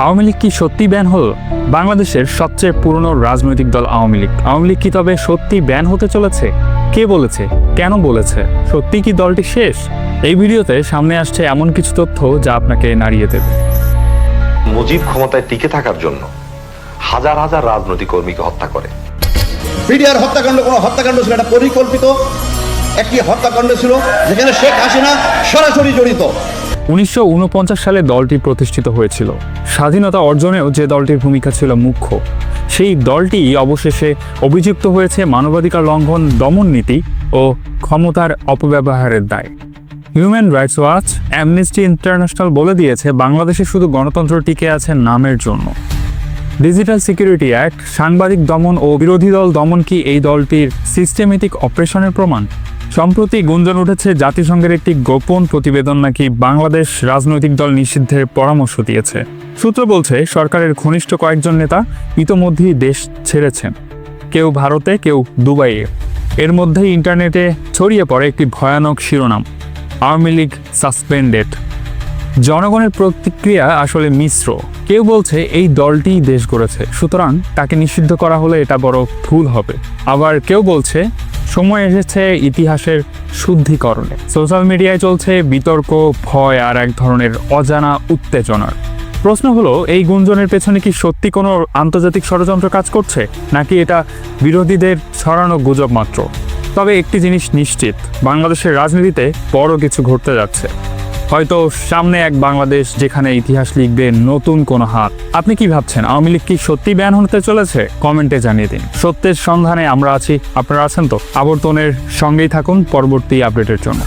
আওয়ামী লীগ কি সত্যি ব্যান হলো? বাংলাদেশের সবচেয়ে পুরনো রাজনৈতিক দল আওয়ামী লীগ। আওয়ামী লীগ কি তবে সত্যি ব্যান হতে চলেছে? কে বলেছে? কেন বলেছে? সত্যি কি দলটি শেষ? এই ভিডিওতে সামনে আসছে এমন কিছু তথ্য যা আপনাকে নাড়িয়ে দেবে। মুজিব ক্ষমতায় টিকে থাকার জন্য হাজার হাজার রাজনৈতিক কর্মীকে হত্যা করে। বিডিআর হত্যাকাণ্ড কোনো হত্যাকাণ্ড ছিল, এটা পরিকল্পিত একটি হত্যাকাণ্ড ছিল, যেখানে শেখ হাসিনা সরাসরি জড়িত। 1949 সালে দলটি প্রতিষ্ঠিত হয়েছিল। স্বাধীনতা অর্জনেও যে দলটির ভূমিকা ছিল মুখ্য, সেই দলটি অবশেষে অভিযুক্ত হয়েছে মানবাধিকার লঙ্ঘন, দমন নীতি ও ক্ষমতার অপব্যবহারের দায়। Human rights watch, amnesty international বলে দিয়েছে বাংলাদেশে শুধু গণতন্ত্র টিকে আছে নামের জন্য। ডিজিটাল সিকিউরিটি অ্যাক্ট, সাংবাদিক দমন ও বিরোধী দল দমন কি এই দলটির সিস্টেমেটিক অপারেশনের প্রমাণ? সম্প্রতি গুঞ্জন উঠেছে জাতিসংঘের একটি গোপন প্রতিবেদন নাকি বাংলাদেশ রাজনৈতিক দল নিষিদ্ধের পরামর্শ দিয়েছে। সূত্র বলছে সরকারের ঘনিষ্ঠ কয়েকজন নেতা ইতোমধ্যেই দেশ ছেড়েছেন, কেউ ভারতে, কেউ দুবাইয়ে। এর মধ্যেই ইন্টারনেটে ছড়িয়ে পড়ে একটি ভয়ানক শিরোনাম, আওয়ামী লীগ সাসপেন্ডেড। জনগণের প্রতিক্রিয়া আসলে মিশ্র। কেউ বলছে এই দলটিই দেশ গড়েছে, সুতরাং তাকে নিষিদ্ধ করা হলে এটা বড় ভুল হবে। আবার কেউ বলছে সময় এসেছে ইতিহাসের শুদ্ধিকরণে। সোশ্যাল মিডিয়ায় চলছে বিতর্ক, ভয় আর এক ধরনের অজানা উত্তেজনার। প্রশ্ন হলো, এই গুঞ্জনের পেছনে কি সত্যি কোনো আন্তর্জাতিক ষড়যন্ত্র কাজ করছে, নাকি এটা বিরোধীদের ছড়ানো গুজব মাত্র? তবে একটি জিনিস নিশ্চিত, বাংলাদেশের রাজনীতিতে বড় কিছু ঘটতে যাচ্ছে। হয়তো সামনে এক বাংলাদেশ যেখানে ইতিহাস লিখবে নতুন কোনো হাত। আপনি কি ভাবছেন, আওয়ামী লীগ কি সত্যি ব্যান হতে চলেছে? কমেন্টে জানিয়ে দিন। সত্যের সন্ধানে আমরা আছি, আপনারা আছেন তো? আবর্তনের সঙ্গেই থাকুন পরবর্তী আপডেটের জন্য।